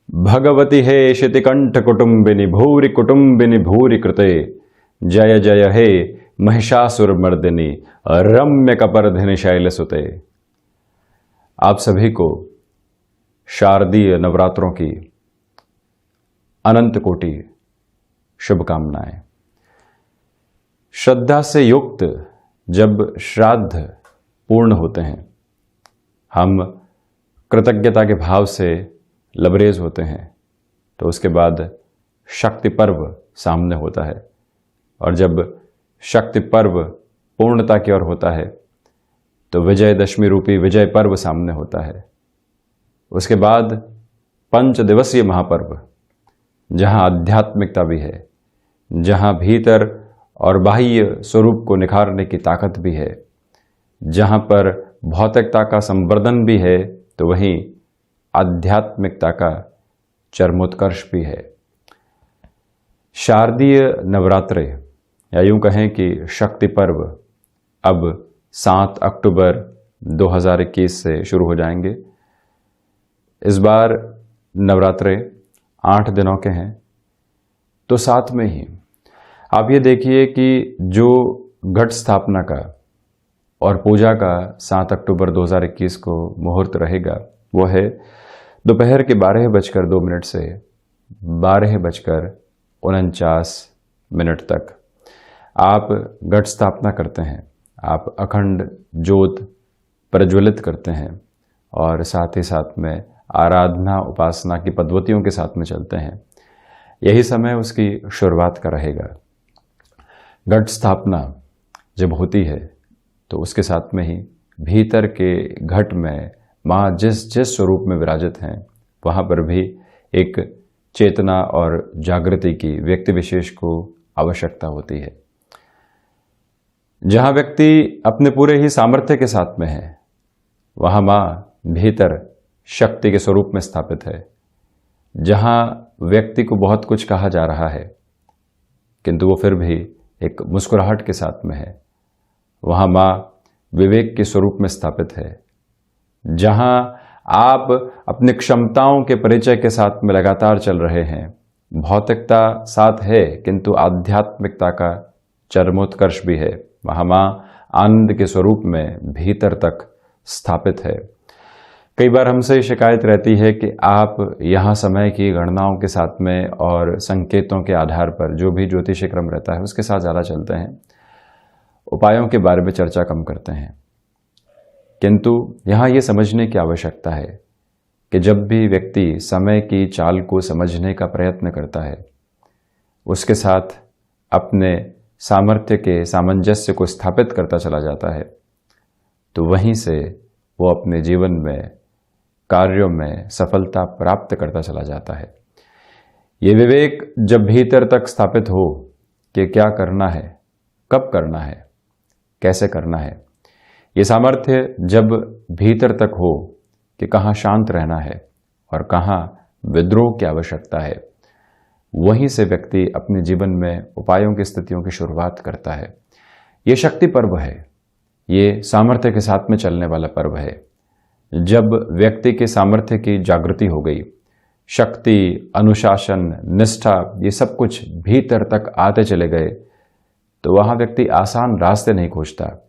भगवती हे शितिकंठ कुटुंबिनी भूरि कुटुंबिनी भूरि कृते जय जय हे महिषासुरमर्दिनी रम्य कपर्धिनी शैलसुते। आप सभी को शारदीय नवरात्रों की अनंत कोटि शुभकामनाएं। श्रद्धा से युक्त जब श्राद्ध पूर्ण होते हैं, हम कृतज्ञता के भाव से लबरेज होते हैं, तो उसके बाद शक्ति पर्व सामने होता है। और जब शक्ति पर्व पूर्णता की ओर होता है तो विजयदशमी रूपी विजय पर्व सामने होता है। उसके बाद 5 दिवसीय महापर्व, जहां आध्यात्मिकता भी है, जहां भीतर और बाह्य स्वरूप को निखारने की ताकत भी है, जहां पर भौतिकता का संवर्धन भी है, तो वहीं आध्यात्मिकता का चरमोत्कर्ष भी है। शारदीय नवरात्रे या यूं कहें कि शक्ति पर्व अब 7 अक्टूबर 2021 से शुरू हो जाएंगे। इस बार नवरात्रे 8 दिनों के हैं, तो साथ में ही आप ये देखिए कि जो घट स्थापना का और पूजा का 7 अक्टूबर 2021 को मुहूर्त रहेगा, वो है दोपहर के 12:02 से 12:49 तक। आप घट स्थापना करते हैं, आप अखंड ज्योत प्रज्वलित करते हैं और साथ ही साथ में आराधना उपासना की पद्धतियों के साथ में चलते हैं। यही समय उसकी शुरुआत का रहेगा। घट स्थापना जब होती है तो उसके साथ में ही भीतर के घट में माँ जिस स्वरूप में विराजित हैं, वहाँ पर भी एक चेतना और जागृति की व्यक्ति विशेष को आवश्यकता होती है। जहाँ व्यक्ति अपने पूरे ही सामर्थ्य के साथ में है, वहाँ माँ भीतर शक्ति के स्वरूप में स्थापित है। जहाँ व्यक्ति को बहुत कुछ कहा जा रहा है किंतु वो फिर भी एक मुस्कुराहट के साथ में है, वहाँ माँ विवेक के स्वरूप में स्थापित है। जहाँ आप अपनी क्षमताओं के परिचय के साथ में लगातार चल रहे हैं, भौतिकता साथ है किंतु आध्यात्मिकता का चरमोत्कर्ष भी है, वहाँ माँ आनंद के स्वरूप में भीतर तक स्थापित है। कई बार हमसे शिकायत रहती है कि आप यहाँ समय की गणनाओं के साथ में और संकेतों के आधार पर जो भी ज्योतिषीय क्रम रहता है उसके साथ ज़्यादा चलते हैं, उपायों के बारे में चर्चा कम करते हैं। किंतु यहाँ ये समझने की आवश्यकता है कि जब भी व्यक्ति समय की चाल को समझने का प्रयत्न करता है, उसके साथ अपने सामर्थ्य के सामंजस्य को स्थापित करता चला जाता है, तो वहीं से वो अपने जीवन में कार्यों में सफलता प्राप्त करता चला जाता है। ये विवेक जब भीतर तक स्थापित हो कि क्या करना है, कब करना है, कैसे करना है, ये सामर्थ्य जब भीतर तक हो कि कहाँ शांत रहना है और कहाँ विद्रोह की आवश्यकता है, वहीं से व्यक्ति अपने जीवन में उपायों की स्थितियों की शुरुआत करता है। ये शक्ति पर्व है, ये सामर्थ्य के साथ में चलने वाला पर्व है। जब व्यक्ति के सामर्थ्य की जागृति हो गई, शक्ति, अनुशासन, निष्ठा, ये सब कुछ भीतर तक आते चले गए, तो वहाँ व्यक्ति आसान रास्ते नहीं खोजता।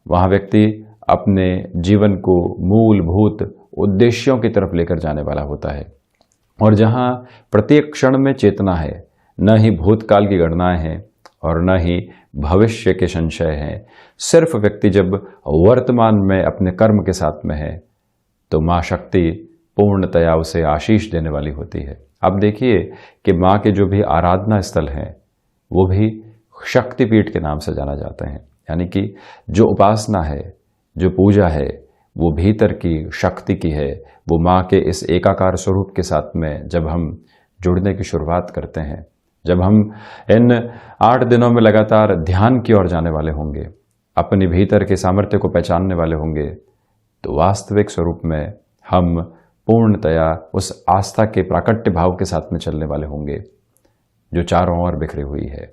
वहाँ व्यक्ति अपने जीवन को मूलभूत उद्देश्यों की तरफ लेकर जाने वाला होता है। और जहाँ प्रत्येक क्षण में चेतना है, न ही भूतकाल की गणनाएं हैं और न ही भविष्य के संशय हैं, सिर्फ व्यक्ति जब वर्तमान में अपने कर्म के साथ में है, तो माँ शक्ति पूर्णतया उसे आशीष देने वाली होती है। अब देखिए कि माँ के जो भी आराधना स्थल हैं, वो भी शक्तिपीठ के नाम से जाना जाते हैं। यानी कि जो उपासना है, जो पूजा है, वो भीतर की शक्ति की है। वो माँ के इस एकाकार स्वरूप के साथ में जब हम जुड़ने की शुरुआत करते हैं, जब हम इन 8 दिनों में लगातार ध्यान की ओर जाने वाले होंगे, अपने भीतर के सामर्थ्य को पहचानने वाले होंगे, तो वास्तविक स्वरूप में हम पूर्णतया उस आस्था के प्राकट्य भाव के साथ में चलने वाले होंगे जो चारों ओर बिखरी हुई है।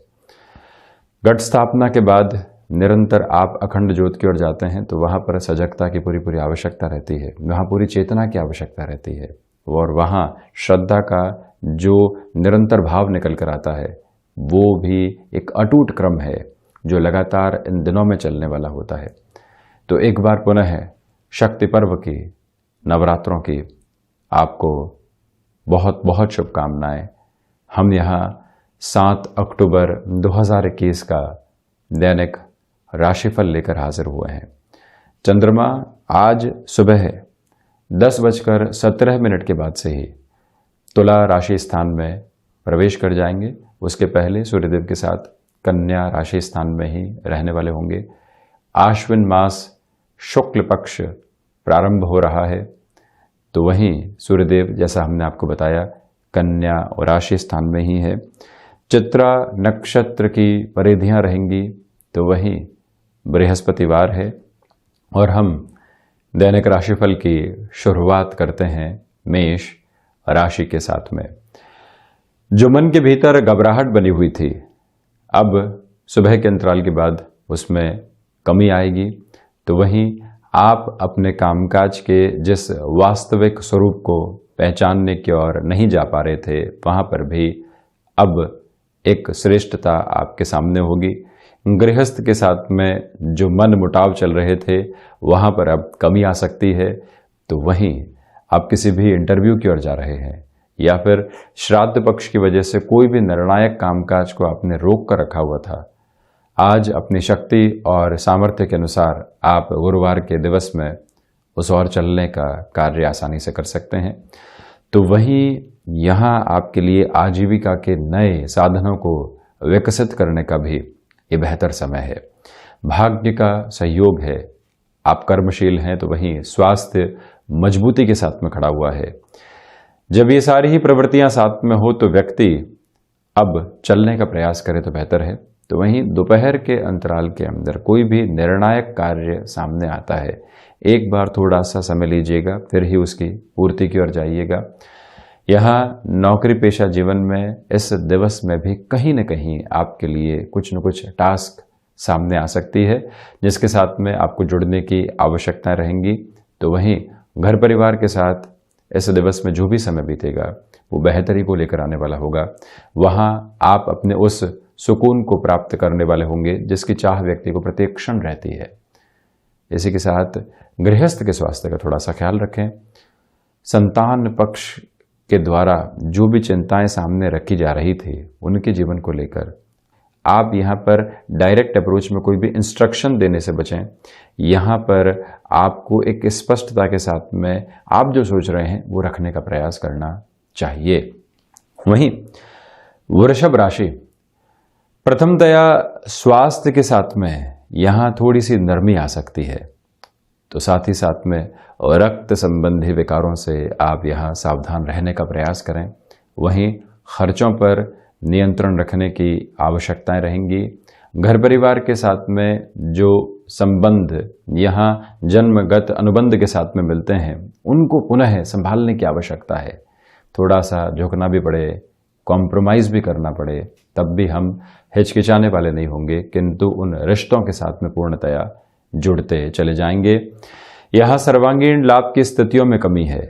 घट स्थापना के बाद निरंतर आप अखंड ज्योत की ओर जाते हैं, तो वहाँ पर सजगता की पूरी आवश्यकता रहती है, वहाँ पूरी चेतना की आवश्यकता रहती है। और वहाँ श्रद्धा का जो निरंतर भाव निकल कर आता है वो भी एक अटूट क्रम है जो लगातार इन दिनों में चलने वाला होता है। तो एक बार पुनः शक्ति पर्व की, नवरात्रों की आपको बहुत बहुत शुभकामनाएं। हम यहाँ 7 अक्टूबर 2021 का दैनिक राशिफल लेकर हाजिर हुए हैं। चंद्रमा आज सुबह 10:17 के बाद से ही तुला राशि स्थान में प्रवेश कर जाएंगे। उसके पहले सूर्यदेव के साथ कन्या राशि स्थान में ही रहने वाले होंगे। आश्विन मास शुक्ल पक्ष प्रारंभ हो रहा है, तो वहीं सूर्यदेव जैसा हमने आपको बताया कन्या और राशि स्थान में ही है। चित्रा नक्षत्र की परिधियां रहेंगी, तो वहीं बृहस्पतिवार है और हम दैनिक राशिफल की शुरुआत करते हैं मेष राशि के साथ में। जो मन के भीतर घबराहट बनी हुई थी, अब सुबह के अंतराल के बाद उसमें कमी आएगी। तो वहीं आप अपने कामकाज के जिस वास्तविक स्वरूप को पहचानने की ओर नहीं जा पा रहे थे, वहाँ पर भी अब एक श्रेष्ठता आपके सामने होगी। गृहस्थ के साथ में जो मन मुटाव चल रहे थे, वहाँ पर अब कमी आ सकती है। तो वहीं आप किसी भी इंटरव्यू की ओर जा रहे हैं या फिर श्राद्ध पक्ष की वजह से कोई भी निर्णायक कामकाज को आपने रोक कर रखा हुआ था, आज अपनी शक्ति और सामर्थ्य के अनुसार आप गुरुवार के दिवस में उस ओर चलने का कार्य आसानी से कर सकते हैं। तो वहीं यहाँ आपके लिए आजीविका के नए साधनों को विकसित करने का भी ये बेहतर समय है। भाग्य का सहयोग है, आप कर्मशील हैं, तो वहीं स्वास्थ्य मजबूती के साथ में खड़ा हुआ है। जब ये सारी ही प्रवृत्तियां साथ में हो तो व्यक्ति अब चलने का प्रयास करे तो बेहतर है। तो वहीं दोपहर के अंतराल के अंदर कोई भी निर्णायक कार्य सामने आता है, एक बार थोड़ा सा समय लीजिएगा, फिर ही उसकी पूर्ति की ओर जाइएगा। यहाँ नौकरी पेशा जीवन में इस दिवस में भी कहीं न कहीं आपके लिए कुछ न कुछ टास्क सामने आ सकती है, जिसके साथ में आपको जुड़ने की आवश्यकताएं रहेंगी। तो वहीं घर परिवार के साथ इस दिवस में जो भी समय बीतेगा वो बेहतरी को लेकर आने वाला होगा। वहाँ आप अपने उस सुकून को प्राप्त करने वाले होंगे जिसकी चाह व्यक्ति को प्रत्येक क्षण रहती है। इसी के साथ गृहस्थ के स्वास्थ्य का थोड़ा सा ख्याल रखें। संतान पक्ष के द्वारा जो भी चिंताएं सामने रखी जा रही थी उनके जीवन को लेकर आप यहाँ पर डायरेक्ट अप्रोच में कोई भी इंस्ट्रक्शन देने से बचें। यहाँ पर आपको एक स्पष्टता के साथ में आप जो सोच रहे हैं वो रखने का प्रयास करना चाहिए। वहीं वृषभ राशि, प्रथमतया स्वास्थ्य के साथ में यहाँ थोड़ी सी नरमी आ सकती है, तो साथ ही साथ में रक्त संबंधी विकारों से आप यहाँ सावधान रहने का प्रयास करें। वहीं खर्चों पर नियंत्रण रखने की आवश्यकताएं रहेंगी। घर परिवार के साथ में जो संबंध यहाँ जन्मगत अनुबंध के साथ में मिलते हैं उनको पुनः संभालने की आवश्यकता है। थोड़ा सा झुकना भी पड़े, कॉम्प्रोमाइज़ भी करना पड़े, तब भी हम हिचकिचाने वाले नहीं होंगे, किंतु उन रिश्तों के साथ में पूर्णतया जुड़ते चले जाएंगे। यहाँ सर्वांगीण लाभ की स्थितियों में कमी है।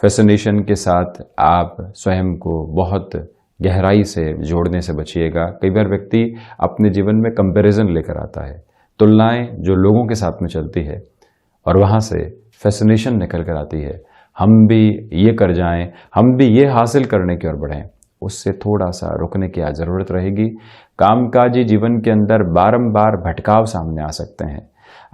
फैसिनेशन के साथ आप स्वयं को बहुत गहराई से जोड़ने से बचिएगा। कई बार व्यक्ति अपने जीवन में कंपैरिजन लेकर आता है, तुलनाएं जो लोगों के साथ में चलती है और वहाँ से फैसिनेशन निकल कर आती है, हम भी ये कर जाएं, हम भी ये हासिल करने की ओर बढ़ें। उससे थोड़ा सा रुकने की ज़रूरत रहेगी। कामकाजी जीवन के अंदर बारंबार भटकाव सामने आ सकते हैं।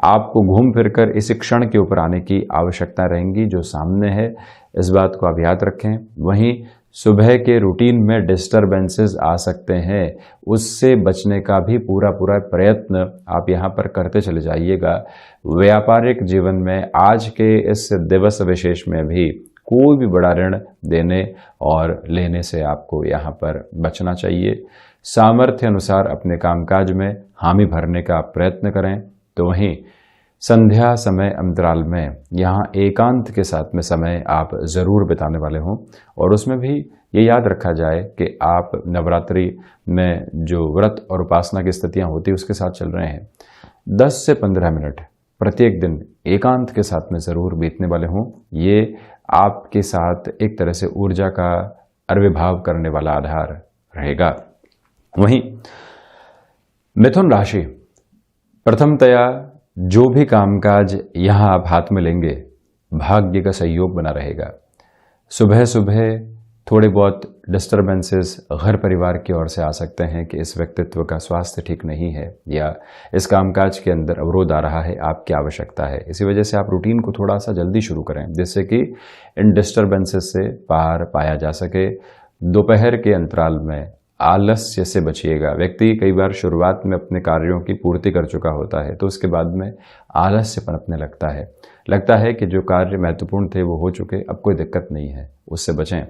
आपको घूम फिरकर इस क्षण के ऊपर आने की आवश्यकता रहेंगी जो सामने है, इस बात को आप याद रखें। वहीं सुबह के रूटीन में डिस्टरबेंसेस आ सकते हैं, उससे बचने का भी पूरा प्रयत्न आप यहाँ पर करते चले जाइएगा। व्यापारिक जीवन में आज के इस दिवस विशेष में भी कोई भी बड़ा ऋण देने और लेने से आपको यहाँ पर बचना चाहिए। सामर्थ्य अनुसार अपने कामकाज में हामी भरने का प्रयत्न करें। तो वहीं संध्या समय अंतराल में यहाँ एकांत के साथ में समय आप ज़रूर बिताने वाले हों, और उसमें भी ये याद रखा जाए कि आप नवरात्रि में जो व्रत और उपासना की स्थितियाँ होती उसके साथ चल रहे हैं। 10 से 15 मिनट प्रत्येक दिन एकांत के साथ में ज़रूर बीतने वाले हों। ये आपके साथ एक तरह से ऊर्जा का आविर्भाव करने वाला आधार रहेगा। वहीं मिथुन राशि, प्रथमतया जो भी कामकाज यहां आप हाथ में लेंगे, भाग्य का सहयोग बना रहेगा। सुबह सुबह थोड़े बहुत डिस्टर्बेंसेस घर परिवार की ओर से आ सकते हैं कि इस व्यक्तित्व का स्वास्थ्य ठीक नहीं है या इस कामकाज के अंदर अवरोध आ रहा है, आपकी आवश्यकता है। इसी वजह से आप रूटीन को थोड़ा सा जल्दी शुरू करें, जिससे कि इन डिस्टर्बेंसेस से पार पाया जा सके। दोपहर के अंतराल में आलस्य से बचिएगा। व्यक्ति कई बार शुरुआत में अपने कार्यों की पूर्ति कर चुका होता है, तो उसके बाद में आलस्य पनपने लगता है कि जो कार्य महत्वपूर्ण थे वो हो चुके, अब कोई दिक्कत नहीं है, उससे बचें।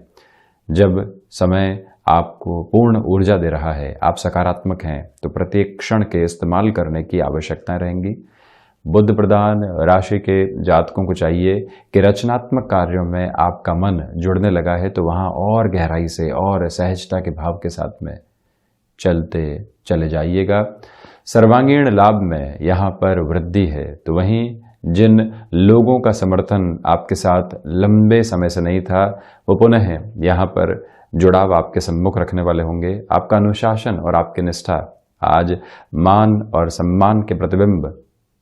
जब समय आपको पूर्ण ऊर्जा दे रहा है, आप सकारात्मक हैं, तो प्रत्येक क्षण के इस्तेमाल करने की आवश्यकताएं रहेंगी। बुद्ध प्रधान राशि के जातकों को चाहिए कि रचनात्मक कार्यों में आपका मन जुड़ने लगा है तो वहां और गहराई से और सहजता के भाव के साथ में चलते चले जाइएगा। सर्वांगीण लाभ में यहाँ पर वृद्धि है, तो वहीं जिन लोगों का समर्थन आपके साथ लंबे समय से नहीं था, वो पुनः यहाँ पर जुड़ाव आपके सम्मुख रखने वाले होंगे। आपका अनुशासन और आपकी निष्ठा आज मान और सम्मान के प्रतिबिंब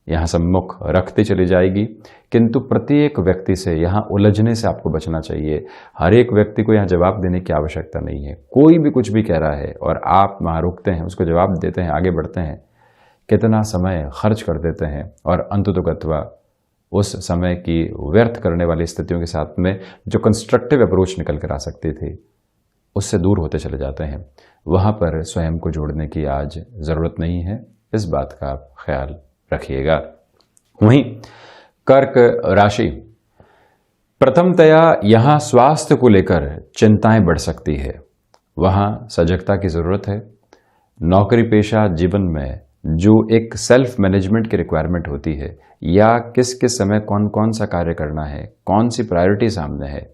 यहाँ सम्मुख रखती चली जाएगी, किंतु प्रत्येक व्यक्ति से यहाँ उलझने से आपको बचना चाहिए। हर एक व्यक्ति को यहाँ जवाब देने की आवश्यकता नहीं है। कोई भी कुछ भी कह रहा है और आप वहाँ रुकते हैं, उसको जवाब देते हैं, आगे बढ़ते हैं, कितना समय खर्च कर देते हैं और अंततोगत्वा उस समय की व्यर्थ करने वाली स्थितियों के साथ में जो कंस्ट्रक्टिव अप्रोच निकल कर आ सकती थी, उससे दूर होते चले जाते हैं। वहाँ पर स्वयं को जोड़ने की आज ज़रूरत नहीं है, इस बात का आप ख्याल रखिएगा। वहीं कर्क राशि, प्रथमतया यहाँ स्वास्थ्य को लेकर चिंताएं बढ़ सकती है, वहाँ सजगता की ज़रूरत है। नौकरी पेशा जीवन में जो एक सेल्फ मैनेजमेंट की रिक्वायरमेंट होती है, या किस किस समय कौन कौन सा कार्य करना है, कौन सी प्रायोरिटी सामने है,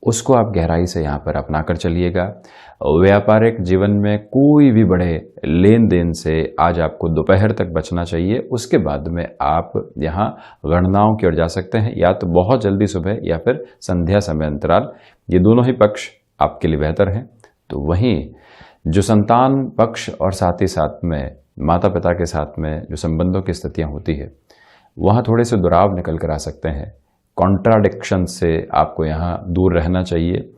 उसको आप गहराई से यहाँ पर अपना कर चलिएगा। व्यापारिक जीवन में कोई भी बड़े लेन देन से आज आपको दोपहर तक बचना चाहिए। उसके बाद में आप यहाँ गणनाओं की ओर जा सकते हैं, या तो बहुत जल्दी सुबह या फिर संध्या समय अंतराल, ये दोनों ही पक्ष आपके लिए बेहतर हैं। तो वहीं जो संतान पक्ष और साथ ही साथ में माता पिता के साथ में जो संबंधों की स्थितियाँ होती है, वहाँ थोड़े से दुराव निकल कर आ सकते हैं। कॉन्ट्राडिक्शन से आपको यहाँ दूर रहना चाहिए।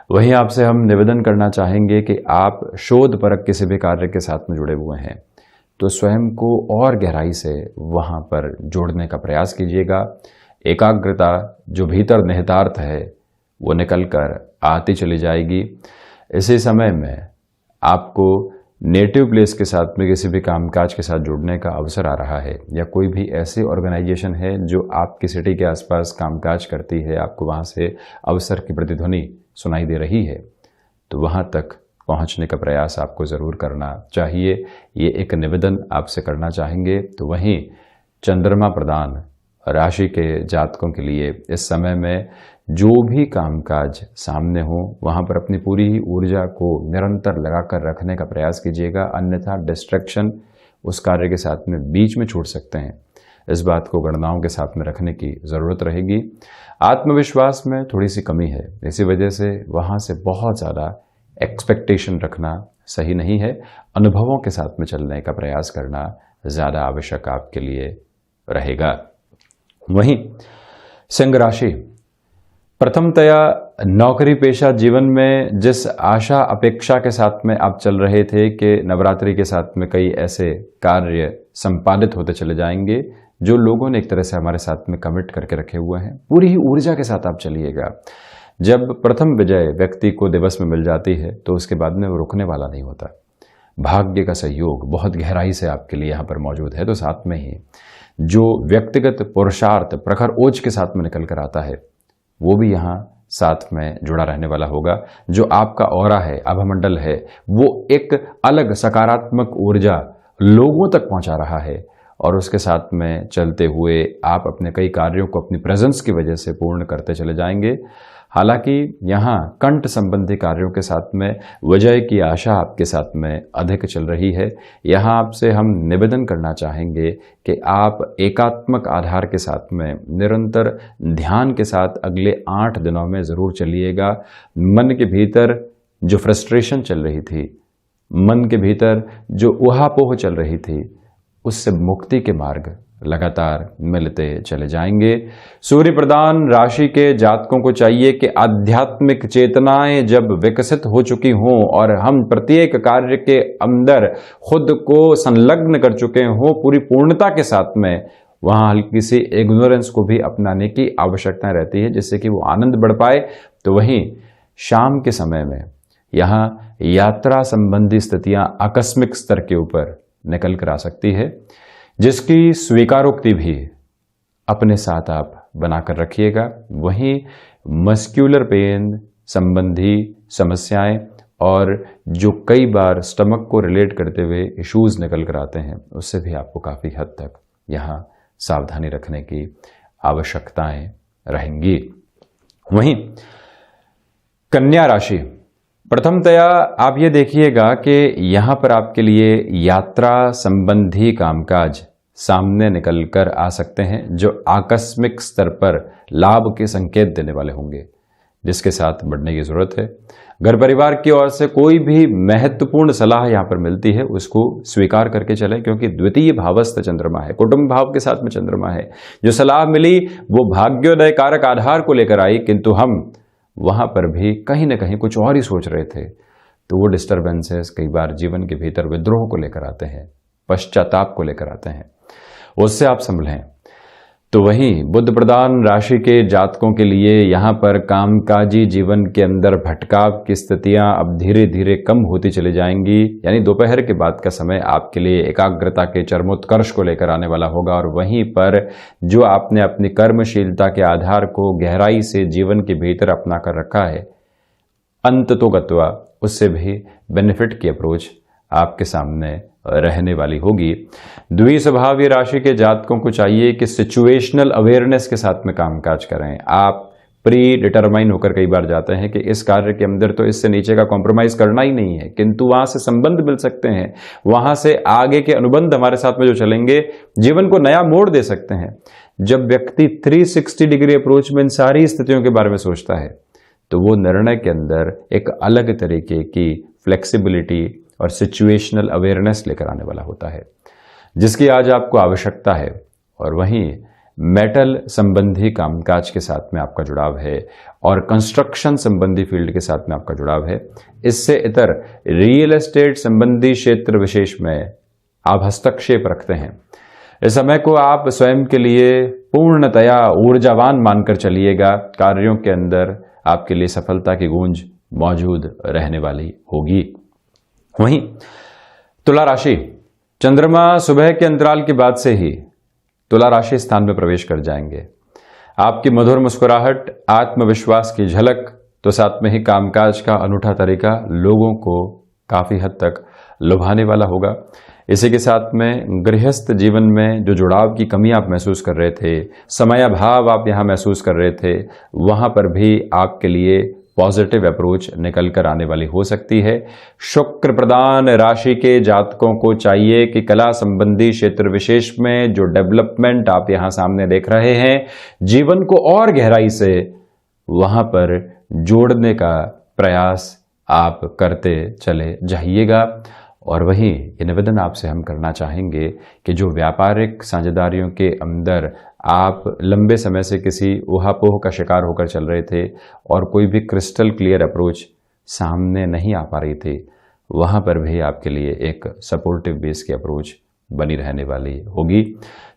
वहीं आपसे हम निवेदन करना चाहेंगे कि आप शोध परक किसी भी कार्य के साथ में जुड़े हुए हैं तो स्वयं को और गहराई से वहाँ पर जोड़ने का प्रयास कीजिएगा। एकाग्रता जो भीतर निहितार्थ है वो निकल कर आती चली जाएगी। इसी समय में आपको नेटिव प्लेस के साथ में किसी भी कामकाज के साथ जुड़ने का अवसर आ रहा है, या कोई भी ऐसी ऑर्गेनाइजेशन है जो आपकी सिटी के आसपास कामकाज करती है, आपको वहाँ से अवसर की प्रतिध्वनि सुनाई दे रही है, तो वहाँ तक पहुँचने का प्रयास आपको ज़रूर करना चाहिए। ये एक निवेदन आपसे करना चाहेंगे। तो वहीं चंद्रमा प्रधान राशि के जातकों के लिए इस समय में जो भी कामकाज सामने हो, वहाँ पर अपनी पूरी ही ऊर्जा को निरंतर लगाकर रखने का प्रयास कीजिएगा, अन्यथा डिस्ट्रैक्शन उस कार्य के साथ में बीच में छूट सकते हैं। इस बात को गणनाओं के साथ में रखने की ज़रूरत रहेगी। आत्मविश्वास में थोड़ी सी कमी है, इसी वजह से वहाँ से बहुत ज़्यादा एक्सपेक्टेशन रखना सही नहीं है। अनुभवों के साथ में चलने का प्रयास करना ज़्यादा आवश्यक आपके लिए रहेगा। वहीं सिंह राशि, प्रथमतया नौकरी पेशा जीवन में जिस आशा अपेक्षा के साथ में आप चल रहे थे कि नवरात्रि के साथ में कई ऐसे कार्य संपादित होते चले जाएंगे जो लोगों ने एक तरह से हमारे साथ में कमिट करके रखे हुए हैं, पूरी ही ऊर्जा के साथ आप चलिएगा। जब प्रथम विजय व्यक्ति को दिवस में मिल जाती है तो उसके बाद में वो रुकने वाला नहीं होता। भाग्य का सहयोग बहुत गहराई से आपके लिए यहाँ पर मौजूद है। तो साथ में ही जो व्यक्तिगत पुरुषार्थ प्रखर ओज के साथ में निकल कर आता है वो भी यहाँ साथ में जुड़ा रहने वाला होगा। जो आपका ऑरा है, आभामंडल है, वो एक अलग सकारात्मक ऊर्जा लोगों तक पहुँचा रहा है, और उसके साथ में चलते हुए आप अपने कई कार्यों को अपनी प्रेजेंस की वजह से पूर्ण करते चले जाएंगे। हालांकि यहाँ कंठ संबंधी कार्यों के साथ में विजय की आशा आपके साथ में अधिक चल रही है। यहाँ आपसे हम निवेदन करना चाहेंगे कि आप एकात्मक आधार के साथ में निरंतर ध्यान के साथ अगले 8 दिनों में ज़रूर चलिएगा। मन के भीतर जो फ्रस्ट्रेशन चल रही थी, मन के भीतर जो ऊहापोह चल रही थी, उससे मुक्ति के मार्ग लगातार मिलते चले जाएंगे। सूर्य प्रधान राशि के जातकों को चाहिए कि आध्यात्मिक चेतनाएं जब विकसित हो चुकी हों और हम प्रत्येक कार्य के अंदर खुद को संलग्न कर चुके हों पूरी पूर्णता के साथ में, वहां हल्की सी इग्नोरेंस को भी अपनाने की आवश्यकता रहती है जिससे कि वो आनंद बढ़ पाए। तो वहीं शाम के समय में यहाँ यात्रा संबंधी स्थितियां आकस्मिक स्तर के ऊपर निकल कर आ सकती है, जिसकी स्वीकारोक्ति भी अपने साथ आप बनाकर रखिएगा। वहीं मस्क्यूलर पेन संबंधी समस्याएं और जो कई बार स्टमक को रिलेट करते हुए इश्यूज निकल कर आते हैं, उससे भी आपको काफ़ी हद तक यहाँ सावधानी रखने की आवश्यकताएं रहेंगी। वहीं कन्या राशि, प्रथमतया आप ये देखिएगा कि यहाँ पर आपके लिए यात्रा संबंधी कामकाज सामने निकल कर आ सकते हैं जो आकस्मिक स्तर पर लाभ के संकेत देने वाले होंगे, जिसके साथ बढ़ने की जरूरत है। घर परिवार की ओर से कोई भी महत्वपूर्ण सलाह यहाँ पर मिलती है उसको स्वीकार करके चलें, क्योंकि द्वितीय भावस्थ चंद्रमा है, कुटुंब भाव के साथ में चंद्रमा है। जो सलाह मिली वो भाग्योदय कारक आधार को लेकर आई, किंतु हम वहां पर भी कहीं ना कहीं कुछ और ही सोच रहे थे, तो वो डिस्टर्बेंसेस कई बार जीवन के भीतर विद्रोह को लेकर आते हैं, पश्चाताप को लेकर आते हैं, उससे आप संभलें। तो वहीं बुध प्रधान राशि के जातकों के लिए यहाँ पर कामकाजी जीवन के अंदर भटकाव की स्थितियां अब धीरे धीरे कम होती चली जाएंगी। यानी दोपहर के बाद का समय आपके लिए एकाग्रता के चरमोत्कर्ष को लेकर आने वाला होगा, और वहीं पर जो आपने अपनी कर्मशीलता के आधार को गहराई से जीवन के भीतर अपना कर रखा है, अंत तो गत्वा उससे भी बेनिफिट की अप्रोच आपके सामने रहने वाली होगी। द्विस्वभावी राशि के जातकों को चाहिए कि सिचुएशनल अवेयरनेस के साथ में कामकाज करें। आप प्री डिटरमाइन होकर कई बार जाते हैं कि इस कार्य के अंदर तो इससे नीचे का कॉम्प्रोमाइज करना ही नहीं है, किंतु वहां से संबंध मिल सकते हैं, वहां से आगे के अनुबंध हमारे साथ में जो चलेंगे जीवन को नया मोड़ दे सकते हैं। जब व्यक्ति 360 डिग्री अप्रोच में इन सारी स्थितियों के बारे में सोचता है तो वो निर्णय के अंदर एक अलग तरीके की फ्लेक्सिबिलिटी और सिचुएशनल अवेयरनेस लेकर आने वाला होता है, जिसकी आज आपको आवश्यकता है। और वहीं मेटल संबंधी कामकाज के साथ में आपका जुड़ाव है और कंस्ट्रक्शन संबंधी फील्ड के साथ में आपका जुड़ाव है। इससे इतर रियल एस्टेट संबंधी क्षेत्र विशेष में आप हस्तक्षेप रखते हैं। इस समय को आप स्वयं के लिए पूर्णतया ऊर्जावान मानकर चलिएगा। कार्यों के अंदर आपके लिए सफलता की गूंज मौजूद रहने वाली होगी। वहीं तुला राशि, चंद्रमा सुबह के अंतराल के बाद से ही तुला राशि स्थान में प्रवेश कर जाएंगे। आपकी मधुर मुस्कुराहट, आत्मविश्वास की झलक, तो साथ में ही कामकाज का अनूठा तरीका लोगों को काफी हद तक लुभाने वाला होगा। इसी के साथ में गृहस्थ जीवन में जो जुड़ाव की कमी आप महसूस कर रहे थे, समयाभाव आप यहाँ महसूस कर रहे थे, वहां पर भी आपके लिए पॉजिटिव अप्रोच निकल कर आने वाली हो सकती है। शुक्र प्रधान राशि के जातकों को चाहिए कि कला संबंधी क्षेत्र विशेष में जो डेवलपमेंट आप यहाँ सामने देख रहे हैं, जीवन को और गहराई से वहां पर जोड़ने का प्रयास आप करते चले जाइएगा। और वहीं ये निवेदन आपसे हम करना चाहेंगे कि जो व्यापारिक साझेदारियों के अंदर आप लंबे समय से किसी ऊहापोह का शिकार होकर चल रहे थे और कोई भी क्रिस्टल क्लियर अप्रोच सामने नहीं आ पा रही थी, वहां पर भी आपके लिए एक सपोर्टिव बेस की अप्रोच बनी रहने वाली होगी।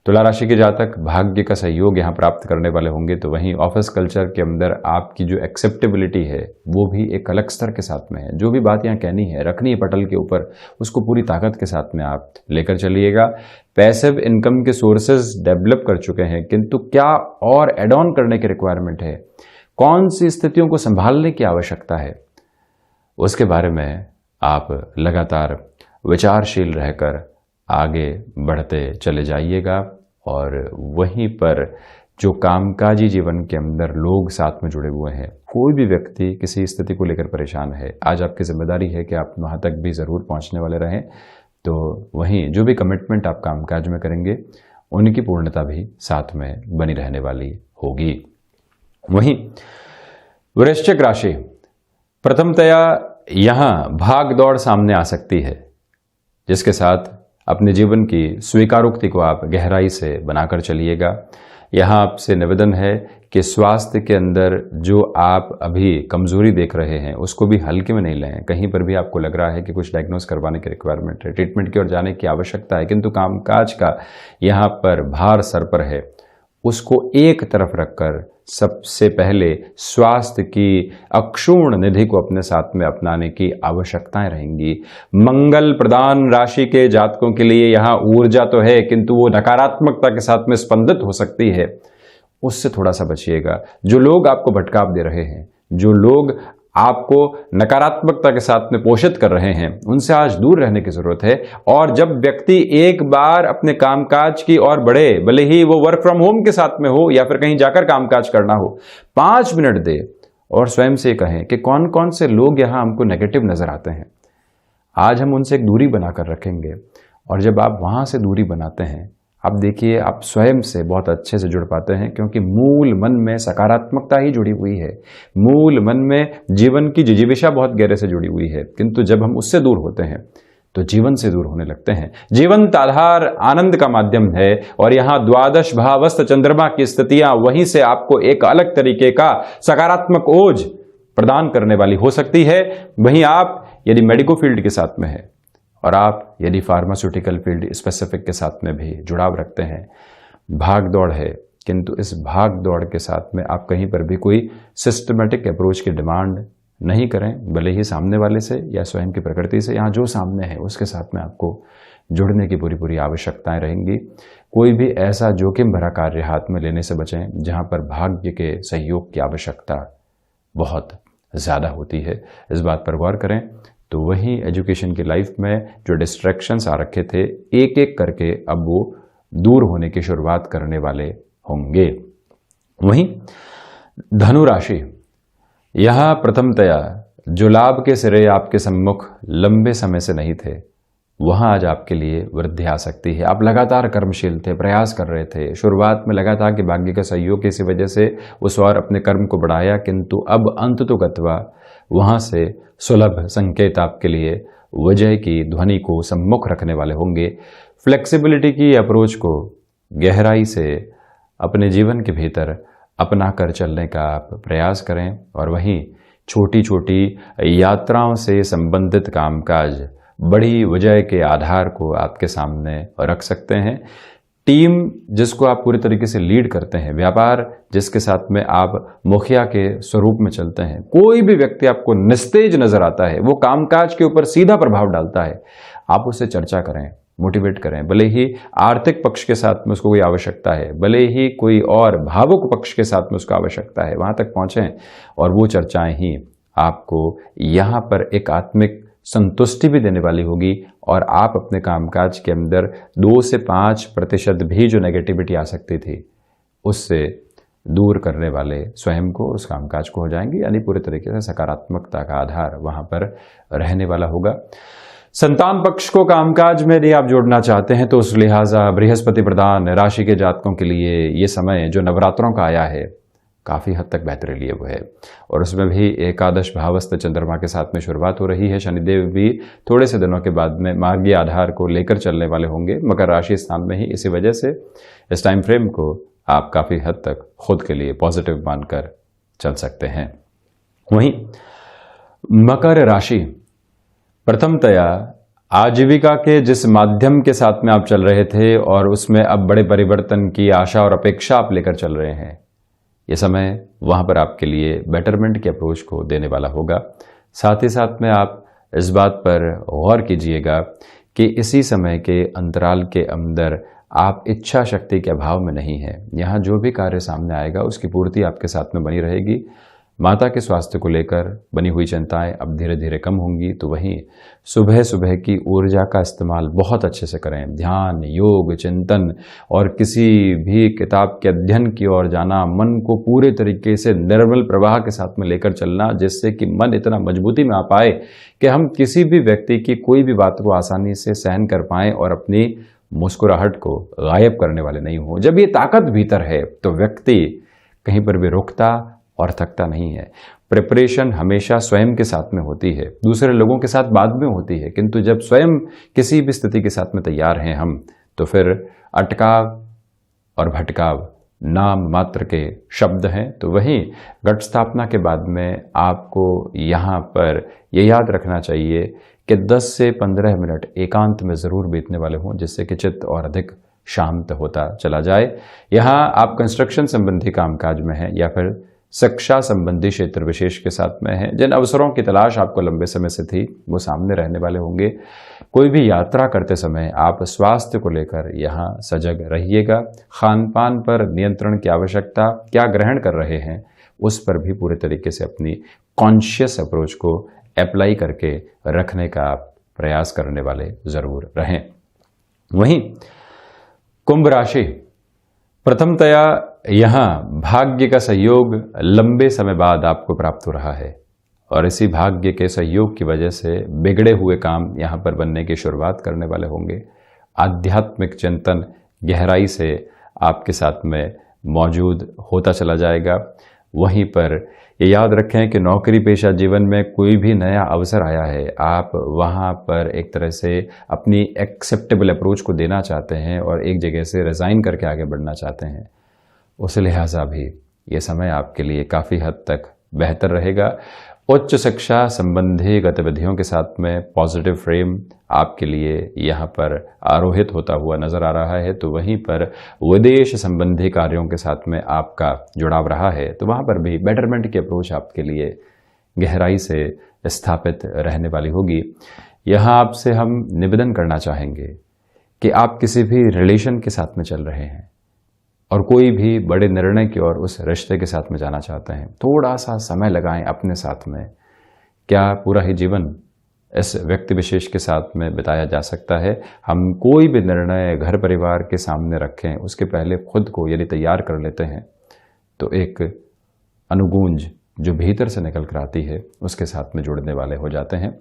तुला राशि के जातक भाग्य का सहयोग यहाँ प्राप्त करने वाले होंगे। तो वहीं ऑफिस कल्चर के अंदर आपकी जो एक्सेप्टेबिलिटी है वो भी एक अलग स्तर के साथ में है। जो भी बात यहाँ कहनी है, रखनी है पटल के ऊपर, उसको पूरी ताकत के साथ में आप लेकर चलिएगा। पैसिव इनकम के सोर्सेज डेवलप कर चुके हैं, किंतु क्या और एड ऑन करने की रिक्वायरमेंट है, कौन सी स्थितियों को संभालने की आवश्यकता है, उसके बारे में आप लगातार विचारशील रहकर आगे बढ़ते चले जाइएगा। और वहीं पर जो कामकाजी जीवन के अंदर लोग साथ में जुड़े हुए हैं, कोई भी व्यक्ति किसी स्थिति को लेकर परेशान है, आज आपकी जिम्मेदारी है कि आप वहाँ तक भी ज़रूर पहुँचने वाले रहें। तो वहीं जो भी कमिटमेंट आप कामकाज में करेंगे उनकी पूर्णता भी साथ में बनी रहने वाली होगी। वहीं वृश्चिक राशि, प्रथमतया यहाँ भाग दौड़ सामने आ सकती है, जिसके साथ अपने जीवन की स्वीकारोक्ति को आप गहराई से बनाकर चलिएगा। यहाँ आपसे निवेदन है कि स्वास्थ्य के अंदर जो आप अभी कमजोरी देख रहे हैं उसको भी हल्के में नहीं लें। कहीं पर भी आपको लग रहा है कि कुछ डायग्नोस करवाने की रिक्वायरमेंट है, ट्रीटमेंट की ओर जाने की आवश्यकता है, किंतु कामकाज का यहाँ पर भार सर पर है, उसको एक तरफ रखकर सबसे पहले स्वास्थ्य की अक्षुण्ण निधि को अपने साथ में अपनाने की आवश्यकताएं रहेंगी। मंगल प्रदान राशि के जातकों के लिए यहाँ ऊर्जा तो है, किंतु वो नकारात्मकता के साथ में स्पंदित हो सकती है, उससे थोड़ा सा बचिएगा। जो लोग आपको भटकाव दे रहे हैं, जो लोग आपको नकारात्मकता के साथ में पोषित कर रहे हैं, उनसे आज दूर रहने की जरूरत है। और जब व्यक्ति एक बार अपने कामकाज की ओर बढ़े, भले ही वो वर्क फ्रॉम होम के साथ में हो या फिर कहीं जाकर कामकाज करना हो, 5 मिनट दे और स्वयं से कहें कि कौन कौन से लोग यहां हमको नेगेटिव नजर आते हैं। आज हम उनसे एक दूरी बनाकर रखेंगे, और जब आप वहां से दूरी बनाते हैं, आप देखिए आप स्वयं से बहुत अच्छे से जुड़ पाते हैं, क्योंकि मूल मन में सकारात्मकता ही जुड़ी हुई है। मूल मन में जीवन की जिजीविषा बहुत गहरे से जुड़ी हुई है, किंतु जब हम उससे दूर होते हैं तो जीवन से दूर होने लगते हैं। जीवंत आधार आनंद का माध्यम है, और यहाँ द्वादश भावस्थ चंद्रमा की स्थितियां वहीं से आपको एक अलग तरीके का सकारात्मक ओज प्रदान करने वाली हो सकती है। वहीं आप यदि मेडिको फील्ड के साथ में है, और आप यदि फार्मास्यूटिकल फील्ड स्पेसिफिक के साथ में भी जुड़ाव रखते हैं, भाग दौड़ है, किंतु इस भाग दौड़ के साथ में आप कहीं पर भी कोई सिस्टमेटिक अप्रोच की डिमांड नहीं करें, भले ही सामने वाले से या स्वयं की प्रकृति से। यहाँ जो सामने है उसके साथ में आपको जुड़ने की पूरी पूरी आवश्यकताएं रहेंगी। कोई भी ऐसा जोखिम भरा कार्य हाथ में लेने से बचें जहाँ पर भाग्य के सहयोग की आवश्यकता बहुत ज़्यादा होती है, इस बात पर गौर करें। तो वहीं एजुकेशन की लाइफ में जो डिस्ट्रैक्शंस आ रखे थे, एक एक करके अब वो दूर होने की शुरुआत करने वाले होंगे। वहीं धनु राशि, यहां प्रथमतया जो लाभ के सिरे आपके सम्मुख लंबे समय से नहीं थे, वहां आज आपके लिए वृद्धि आ सकती है। आप लगातार कर्मशील थे, प्रयास कर रहे थे, शुरुआत में लगा था कि भाग्य का सहयोग की इसी वजह से उस और अपने कर्म को बढ़ाया, किंतु अब अंत तो गत्वा वहां से सुलभ संकेत आपके लिए विजय की ध्वनि को सम्मुख रखने वाले होंगे। फ्लेक्सिबिलिटी की अप्रोच को गहराई से अपने जीवन के भीतर अपना कर चलने का आप प्रयास करें, और वहीं छोटी छोटी यात्राओं से संबंधित कामकाज बड़ी विजय के आधार को आपके सामने रख सकते हैं। टीम जिसको आप पूरी तरीके से लीड करते हैं, व्यापार जिसके साथ में आप मुखिया के स्वरूप में चलते हैं, कोई भी व्यक्ति आपको निस्तेज नजर आता है, वो कामकाज के ऊपर सीधा प्रभाव डालता है, आप उससे चर्चा करें, मोटिवेट करें। भले ही आर्थिक पक्ष के साथ में उसको कोई आवश्यकता है, भले ही कोई और भावुक पक्ष के साथ में उसको आवश्यकता है, वहां तक पहुंचें, और वो चर्चाएं ही आपको यहाँ पर एक आत्मिक संतुष्टि भी देने वाली होगी, और आप अपने कामकाज के अंदर 2 से 5% भी जो नेगेटिविटी आ सकती थी उससे दूर करने वाले स्वयं को, उस कामकाज को हो जाएंगे। यानी पूरे तरीके से सकारात्मकता का आधार वहां पर रहने वाला होगा। संतान पक्ष को कामकाज में यदि आप जोड़ना चाहते हैं तो उस लिहाजा बृहस्पति प्रधान राशि के जातकों के लिए ये समय जो नवरात्रों का आया है काफ़ी हद तक बेहतरी लिए हुए है, और उसमें भी एकादश भावस्थ चंद्रमा के साथ में शुरुआत हो रही है। शनिदेव भी थोड़े से दिनों के बाद में मार्गीय आधार को लेकर चलने वाले होंगे मकर राशि स्थान में ही। इसी वजह से इस टाइम फ्रेम को आप काफ़ी हद तक खुद के लिए पॉजिटिव मानकर चल सकते हैं। वहीं मकर राशि, प्रथमतया आजीविका के जिस माध्यम के साथ में आप चल रहे थे और उसमें अब बड़े परिवर्तन की आशा और अपेक्षा आप लेकर चल रहे हैं, ये समय वहाँ पर आपके लिए बेटरमेंट के अप्रोच को देने वाला होगा। साथ ही साथ में आप इस बात पर गौर कीजिएगा कि इसी समय के अंतराल के अंदर आप इच्छा शक्ति के अभाव में नहीं है। यहाँ जो भी कार्य सामने आएगा उसकी पूर्ति आपके साथ में बनी रहेगी। माता के स्वास्थ्य को लेकर बनी हुई चिंताएं अब धीरे धीरे कम होंगी। तो वहीं सुबह सुबह की ऊर्जा का इस्तेमाल बहुत अच्छे से करें। ध्यान, योग, चिंतन और किसी भी किताब के अध्ययन की ओर जाना, मन को पूरे तरीके से निर्मल प्रवाह के साथ में लेकर चलना, जिससे कि मन इतना मजबूती में आ पाए कि हम किसी भी व्यक्ति की कोई भी बात को आसानी से सहन कर पाएं और अपनी मुस्कुराहट को गायब करने वाले नहीं हो। जब ये ताकत भीतर है तो व्यक्ति कहीं पर भी रुकता और थकता नहीं है। प्रिपरेशन हमेशा स्वयं के साथ में होती है, दूसरे लोगों के साथ बाद में होती है, किंतु जब स्वयं किसी भी स्थिति के साथ में तैयार हैं हम, तो फिर अटकाव और भटकाव नाम मात्र के शब्द हैं। तो वहीं घट स्थापना के बाद में आपको यहाँ पर ये याद रखना चाहिए कि 10 से 15 मिनट एकांत में ज़रूर बीतने वाले हों, जिससे कि चित्त और अधिक शांत होता चला जाए। यहाँ आप कंस्ट्रक्शन संबंधी कामकाज में हैं या फिर शिक्षा संबंधी क्षेत्र विशेष के साथ में है, जिन अवसरों की तलाश आपको लंबे समय से थी वो सामने रहने वाले होंगे। कोई भी यात्रा करते समय आप स्वास्थ्य को लेकर यहाँ सजग रहिएगा। खान पान पर नियंत्रण की आवश्यकता, क्या ग्रहण कर रहे हैं उस पर भी पूरे तरीके से अपनी कॉन्शियस अप्रोच को अप्लाई करके रखने का प्रयास करने वाले ज़रूर रहें। वहीं कुंभ राशि, प्रथमतया यहाँ भाग्य का सहयोग लंबे समय बाद आपको प्राप्त हो रहा है और इसी भाग्य के सहयोग की वजह से बिगड़े हुए काम यहाँ पर बनने की शुरुआत करने वाले होंगे। आध्यात्मिक चिंतन गहराई से आपके साथ में मौजूद होता चला जाएगा। वहीं पर ये याद रखें कि नौकरी पेशा जीवन में कोई भी नया अवसर आया है, आप वहाँ पर एक तरह से अपनी एक्सेप्टेबल अप्रोच को देना चाहते हैं और एक जगह से रिज़ाइन करके आगे बढ़ना चाहते हैं, उस लिहाजा भी ये समय आपके लिए काफ़ी हद तक बेहतर रहेगा। उच्च शिक्षा संबंधी गतिविधियों के साथ में पॉजिटिव फ्रेम आपके लिए यहाँ पर आरोहित होता हुआ नज़र आ रहा है। तो वहीं पर विदेश संबंधी कार्यों के साथ में आपका जुड़ाव रहा है, तो वहाँ पर भी बेटरमेंट की अप्रोच आपके लिए गहराई से स्थापित रहने वाली होगी। यहाँ आपसे हम निवेदन करना चाहेंगे कि आप किसी भी रिलेशन के साथ में चल रहे हैं और कोई भी बड़े निर्णय की ओर उस रिश्ते के साथ में जाना चाहते हैं, थोड़ा सा समय लगाएं अपने साथ में। क्या पूरा ही जीवन इस व्यक्ति विशेष के साथ में बिताया जा सकता है? हम कोई भी निर्णय घर परिवार के सामने रखें उसके पहले खुद को यदि तैयार कर लेते हैं तो एक अनुगूंज जो भीतर से निकल कर आती है उसके साथ में जुड़ने वाले हो जाते हैं।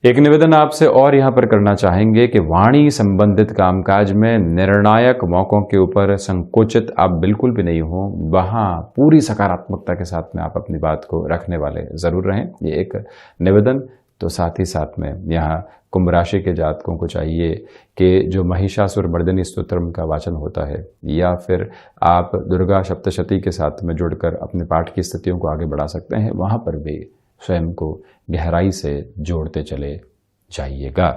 एक निवेदन आपसे और यहाँ पर करना चाहेंगे कि वाणी संबंधित कामकाज में निर्णायक मौकों के ऊपर संकोचित आप बिल्कुल भी नहीं हो, वहाँ पूरी सकारात्मकता के साथ में आप अपनी बात को रखने वाले ज़रूर रहें। ये एक निवेदन। तो साथ ही साथ में यहाँ कुंभ राशि के जातकों को चाहिए कि जो महिषासुर मर्दिनी स्तोत्रम का वाचन होता है या फिर आप दुर्गा सप्तशती के साथ में जुड़कर अपने पाठ की स्थितियों को आगे बढ़ा सकते हैं, वहाँ पर भी स्वयं को गहराई से जोड़ते चले जाइएगा।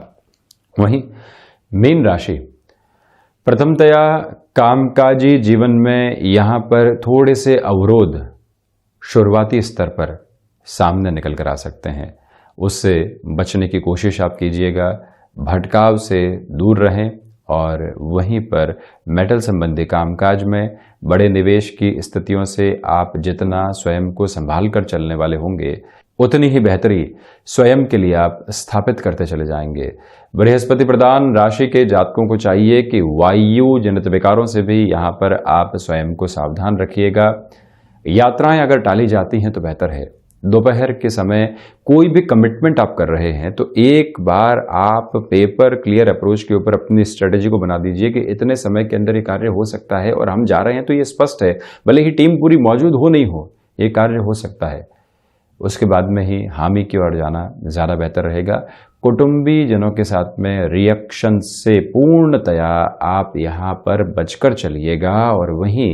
वहीं मीन राशि, प्रथमतया कामकाजी जीवन में यहाँ पर थोड़े से अवरोध शुरुआती स्तर पर सामने निकल कर आ सकते हैं, उससे बचने की कोशिश आप कीजिएगा। भटकाव से दूर रहें और वहीं पर मेटल संबंधी कामकाज में बड़े निवेश की स्थितियों से आप जितना स्वयं को संभाल कर चलने वाले होंगे उतनी ही बेहतरी स्वयं के लिए आप स्थापित करते चले जाएंगे। बृहस्पति प्रधान राशि के जातकों को चाहिए कि वायु जनित विकारों से भी यहाँ पर आप स्वयं को सावधान रखिएगा। यात्राएं अगर टाली जाती हैं तो बेहतर है। दोपहर के समय कोई भी कमिटमेंट आप कर रहे हैं तो एक बार आप पेपर क्लियर अप्रोच के ऊपर अपनी स्ट्रेटेजी को बना दीजिए कि इतने समय के अंदर ये कार्य हो सकता है और हम जा रहे हैं तो ये स्पष्ट है, भले ही टीम पूरी मौजूद हो नहीं हो, ये कार्य हो सकता है। उसके बाद में ही हामी की ओर जाना ज़्यादा बेहतर रहेगा। कुटुंबी जनों के साथ में रिएक्शन से पूर्णतया आप यहाँ पर बचकर चलिएगा। और वहीं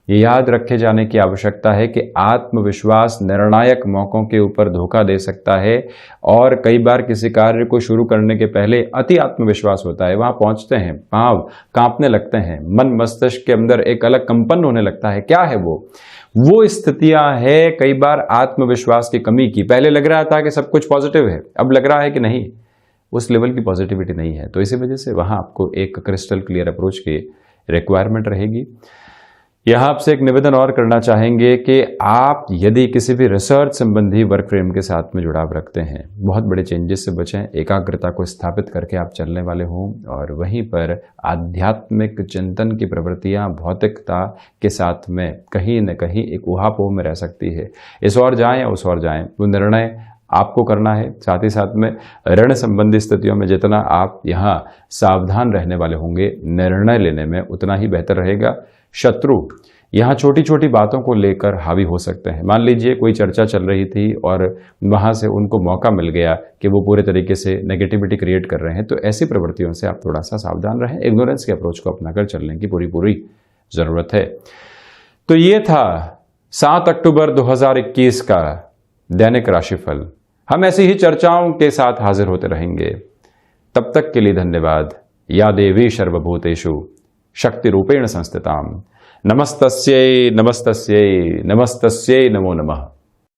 ये याद रखे जाने की आवश्यकता है कि आत्मविश्वास निर्णायक मौकों के ऊपर धोखा दे सकता है और कई बार किसी कार्य को शुरू करने के पहले अति आत्मविश्वास होता है, वहां पहुंचते हैं पांव कांपने लगते हैं, मन मस्तिष्क के अंदर एक अलग कंपन होने लगता है। क्या है वो स्थितियां है कई बार आत्मविश्वास की कमी की। पहले लग रहा था कि सब कुछ पॉजिटिव है, अब लग रहा है कि नहीं, उस लेवल की पॉजिटिविटी नहीं है। तो इसी वजह से वहां आपको एक क्रिस्टल क्लियर अप्रोच की रिक्वायरमेंट रहेगी। यहां आपसे एक निवेदन और करना चाहेंगे कि आप यदि किसी भी रिसर्च संबंधी वर्क फ्रेम के साथ में जुड़ाव रखते हैं, बहुत बड़े चेंजेस से बचें, एकाग्रता को स्थापित करके आप चलने वाले हों और वहीं पर आध्यात्मिक चिंतन की प्रवृत्तियां भौतिकता के साथ में कहीं न कहीं एक उहापोह में रह सकती है। इस ओर जाएं या उस ओर जाएं, वो निर्णय आपको करना है। साथ ही साथ में ऋण संबंधी स्थितियों में जितना आप यहाँ सावधान रहने वाले होंगे, निर्णय लेने में उतना ही बेहतर रहेगा। शत्रु यहाँ छोटी छोटी बातों को लेकर हावी हो सकते हैं। मान लीजिए कोई चर्चा चल रही थी और वहां से उनको मौका मिल गया कि वो पूरे तरीके से नेगेटिविटी क्रिएट कर रहे हैं, तो ऐसी प्रवृत्तियों से आप थोड़ा सा सावधान रहें। इग्नोरेंस के अप्रोच को अपनाकर चलने की पूरी जरूरत है। तो ये था 7 अक्टूबर 2021 का दैनिक राशिफल। हम ऐसी ही चर्चाओं के साथ हाजिर होते रहेंगे। तब तक के लिए धन्यवाद। या देवी सर्वभूतेषु शक्ति रूपेण संस्थिताम। नमस्तस्यै नमस्तस्यै नमस्तस्यै नमो नमः।